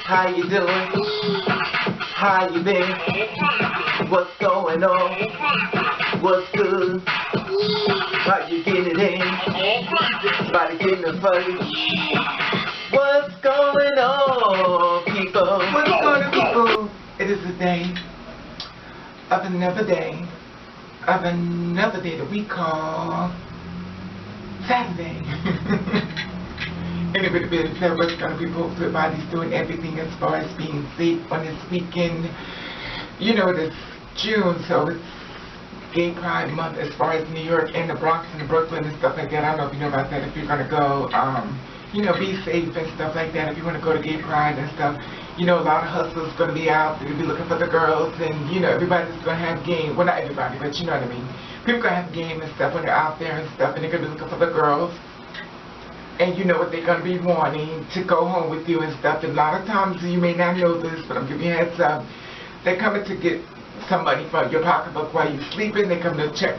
How you doing? How you been? What's going on? What's good? How you getting it in? Body getting it funny. What's going on, people? What's going on, people? It is the day of another day that we call Saturday. Anyway, the bit of what's going to be posted, everybody's doing everything as far as being safe on this weekend. You know, it's June, so it's Gay Pride Month as far as New York and the Bronx and Brooklyn and stuff like that. I don't know if you know about that. If you're going to go, you know, be safe and stuff like that. If you want to go to Gay Pride and stuff, you know, a lot of hustlers going to be out. They're going to be looking for the girls, and, you know, everybody's going to have game. Well, not everybody, but you know what I mean. People going to have game and stuff when they're out there and stuff, and they're going to be looking for the girls. And you know what they're going to be wanting to go home with you and stuff. And a lot of times, you may not know this, but I'm giving you a heads up. They're coming to get some money from your pocketbook while you're sleeping. They're coming to check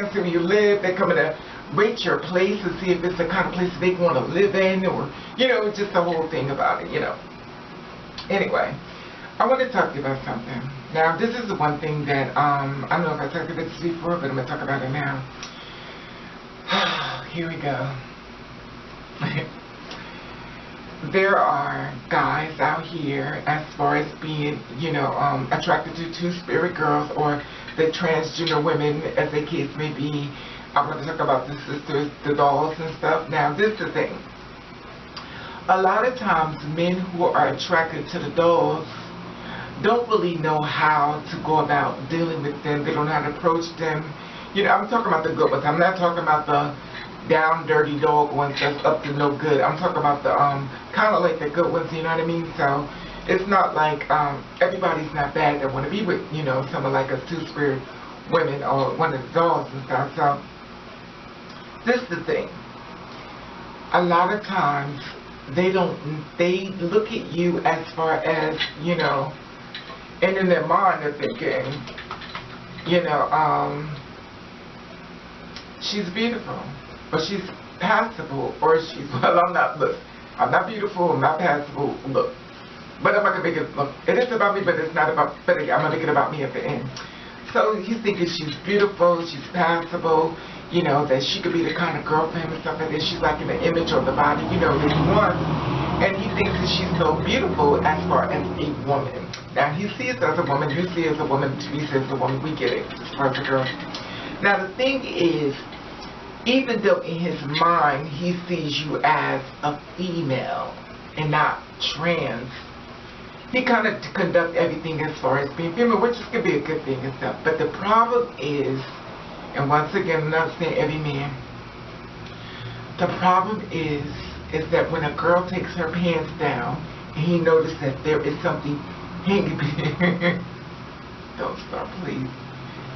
and see where you live. They're coming to rate your place and see if it's the kind of place they want to live in, or, you know, just the whole thing about it, you know. Anyway, I want to talk to you about something. Now, this is the one thing that, I don't know if I talked about this before, but I'm going to talk about it now. Here we go. There are guys out here, as far as being, you know, attracted to two-spirit girls or the transgender women, as the case may be. I want to talk about the sisters, the dolls and stuff. Now, this is the thing. A lot of times, men who are attracted to the dolls don't really know how to go about dealing with them. They don't know how to approach them. You know, I'm talking about the good ones. I'm not talking about the down dirty dog ones that's up to no good. I'm talking about the kind of like the good ones, you know what I mean? So it's not like everybody's not bad that want to be with, you know, someone like us two-spirit women or one of the dolls and stuff. So this is the thing. A lot of times they look at you as far as, you know, and in their mind they're thinking, you know, she's beautiful, or she's passable, or she's, well, I'm not beautiful, I'm not passable, look. But I'm not going to make it, look, it is about me, but it's not about, but I'm going to make it about me at the end. So he's thinking she's beautiful, she's passable, you know, that she could be the kind of girl for him and stuff like that. She's like in the image of the body, you know, that he wants. And he thinks that she's so beautiful as far as a woman. Now, he sees her as a woman, you see her as a woman, he sees as a woman, we get it, as far as a girl. Now, the thing is, even though in his mind he sees you as a female and not trans, he kind of conducts everything as far as being female, which could be a good thing and stuff. But the problem is, and once again, I'm not saying every man, the problem is that when a girl takes her pants down and he notices that there is something hanging, don't stop, please.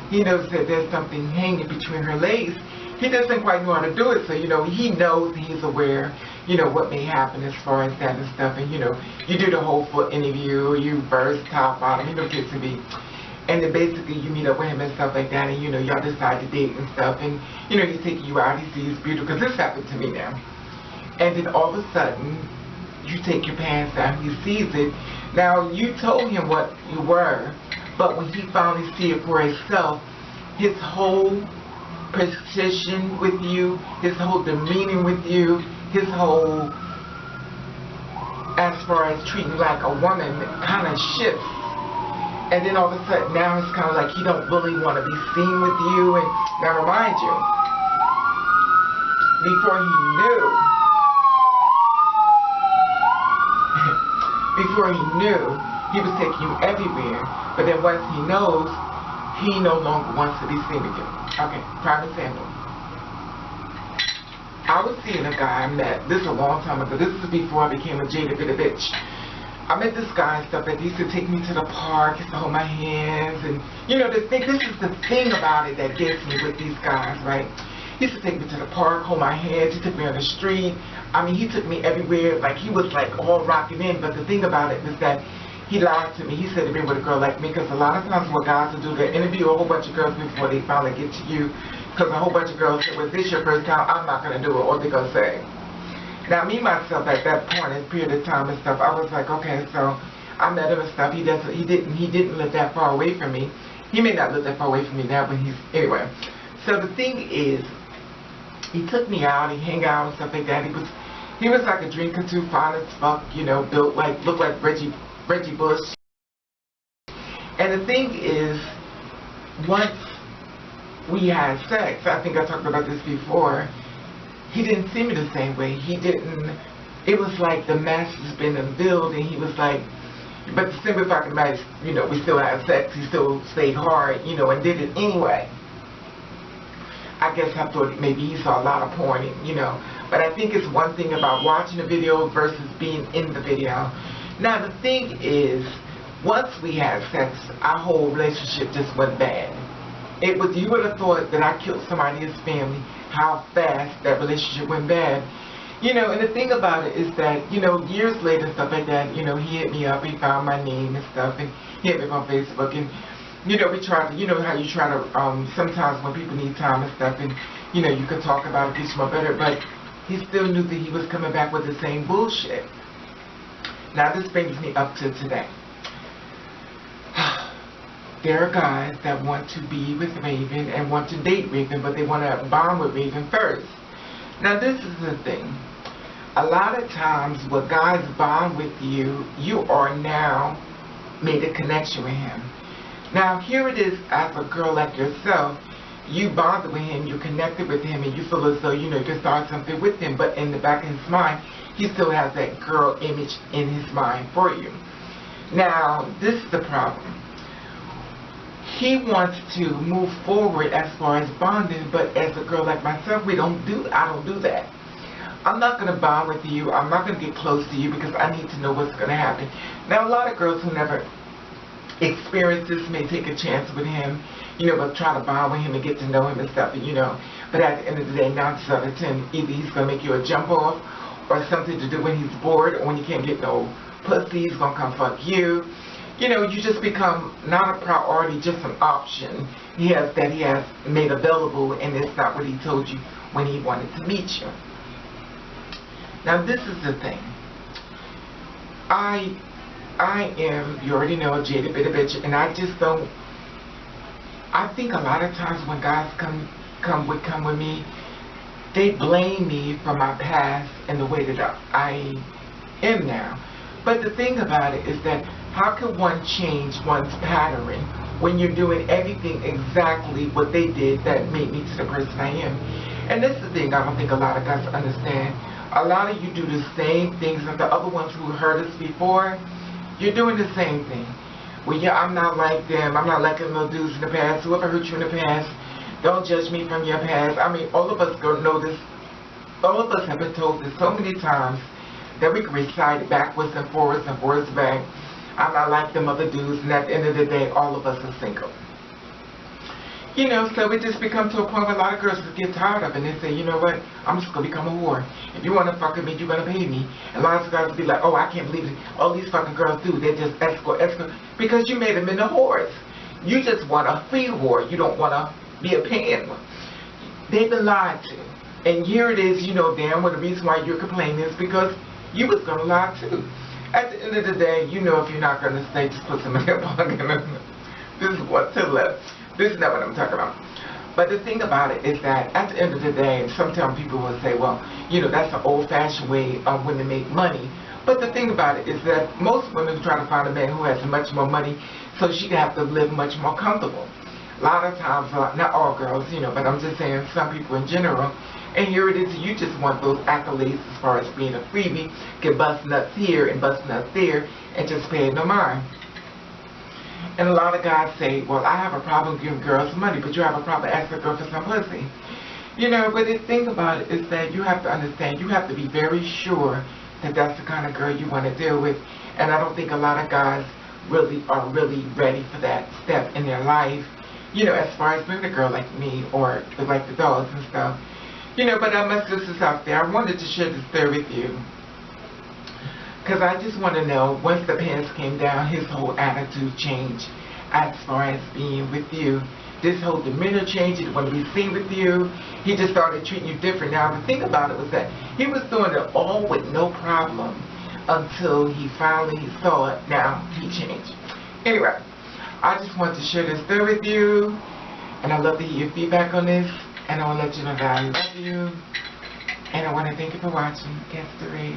He knows that there's something hanging between her legs. He doesn't quite know how to do it, so, you know, he knows, he's aware, you know, what may happen as far as that and stuff. And, you know, you do the whole full interview, you burst, top, bottom, you know, kids to be. And then basically you meet up with him and stuff like that, and, you know, y'all decide to date and stuff. And, you know, he's taking you out, he sees beautiful, because this happened to me now. And then all of a sudden, you take your pants down, he sees it. Now, you told him what you were, but when he finally sees it for himself, his whole position with you, his whole demeanor with you, his whole, as far as treating like a woman, kind of shifts. And then all of a sudden, now it's kind of like he don't really want to be seen with you. And now, remind you, before he knew, he was taking you everywhere. But then once he knows, he no longer wants to be seen with you. Okay, prime example. I was seeing a guy I met, this is a long time ago, this is before I became a jaded bit of bitch. I met this guy and stuff that used to take me to the park, used to hold my hands, and, you know, this is the thing about it that gets me with these guys, right? He used to take me to the park, hold my hands, he took me on the street. I mean, he took me everywhere, like, he was, like, all rocking in, but the thing about it was that he lied to me. He said to me with a girl like me, because a lot of times what guys will do, they interview a whole bunch of girls before they finally get to you, because a whole bunch of girls say, well, this your first time, I'm not going to do it, or they're going to say. Now, me, myself, at that point, in period of time and stuff, I was like, okay, so I met him and stuff. He didn't live that far away from me. He may not live that far away from me now, but anyway. So the thing is, he took me out, he hang out and stuff like that. He was like a drinker too, fine as fuck, you know, looked like Reggie Bush. And the thing is, once we had sex, I think I talked about this before, he didn't see me the same way. It was like the mask has been unveiled, and he was like, but the same if I can imagine, you know, we still had sex, he still stayed hard, you know, and did it anyway. I guess I thought maybe he saw a lot of porn, you know. But I think it's one thing about watching a video versus being in the video. Now the thing is, once we had sex, our whole relationship just went bad. You would have thought that I killed somebody in his family, how fast that relationship went bad. You know, and the thing about it is that, you know, years later, stuff like that, you know, he hit me up, he found my name and stuff, and he hit me up on Facebook, and, you know, we tried to, you know how you try to, sometimes when people need time and stuff, and, you know, you could talk about it, get you more better, but he still knew that he was coming back with the same bullshit. Now, this brings me up to today. There are guys that want to be with Raven and want to date Raven, but they want to bond with Raven first. Now, this is the thing. A lot of times when guys bond with you, you are now made a connection with him. Now, here it is, as a girl like yourself, you bonded with him, you connected with him, and you feel as though, you know, you can start something with him, but in the back of his mind, he still has that girl image in his mind for you. Now, this is the problem. He wants to move forward as far as bonding, but as a girl like myself, I don't do that. I'm not going to bond with you. I'm not going to get close to you because I need to know what's going to happen. Now, a lot of girls who never experienced this may take a chance with him, you know, but try to bond with him and get to know him and stuff, you know. But at the end of the day, 9 out of 10, either he's going to make you a jump off or something to do when he's bored or when he can't get no pussy, he's going to come fuck you. You know, you just become not a priority, just an option he has made available, and it's not what he told you when he wanted to meet you. Now, this is the thing. I am, you already know, a jaded bit of bitch, and I just don't. I think a lot of times when guys come with me, they blame me for my past and the way that I am now. But the thing about it is that how can one change one's pattern when you're doing everything exactly what they did that made me to the person I am? And this is the thing I don't think a lot of guys understand. A lot of you do the same things that the other ones who hurt us before, you're doing the same thing. Well, yeah, I'm not like them. I'm not like them little dudes in the past. Whoever hurt you in the past, don't judge me from your past. I mean, all of us know this. All of us have been told this so many times that we can recite it backwards and forwards back. I'm not like them other dudes, and at the end of the day, all of us are single. You know, so it just becomes to a point where a lot of girls just get tired of it, and they say, you know what, I'm just going to become a whore. If you want to fuck with me, you're going to pay me. And a lot of guys will be like, oh, I can't believe it. All these fucking girls do, they just escort, because you made them into whores. You just want a free whore. You don't want to be a paying one. They've been lied to. And here it is, you know, damn well, the reason why you're complaining is because you was going to lie too. At the end of the day, you know if you're not going to stay, just put some makeup on. This is what to the left. This is not what I'm talking about. But the thing about it is that at the end of the day, sometimes people will say, well, you know, that's an old-fashioned way of women make money. But the thing about it is that most women try to find a man who has much more money so she can have to live much more comfortable. A lot of times, not all girls, you know, but I'm just saying some people in general. And here it is, you just want those accolades as far as being a freebie, get bust nuts here and bust nuts there, and just pay no mind. And a lot of guys say, well, I have a problem giving girls money, but you have a problem asking a girl for some pussy. You know, but the thing about it is that you have to understand, you have to be very sure that that's the kind of girl you want to deal with. And I don't think a lot of guys really are ready for that step in their life, you know, as far as being a girl like me or like the dogs and stuff. You know, but my sisters out there, I wanted to share this story with you. Because I just want to know, once the pants came down, his whole attitude changed as far as being with you. this whole demeanor change. He didn't want to be seen with you. He just started treating you different. Now, the thing about it was that he was doing it all with no problem until he finally saw it. Now, he changed. Anyway, I just wanted to share this story with you, and I'd love to hear your feedback on this, and I want to let you know that I love you, and I want to thank you for watching Cancer Ray.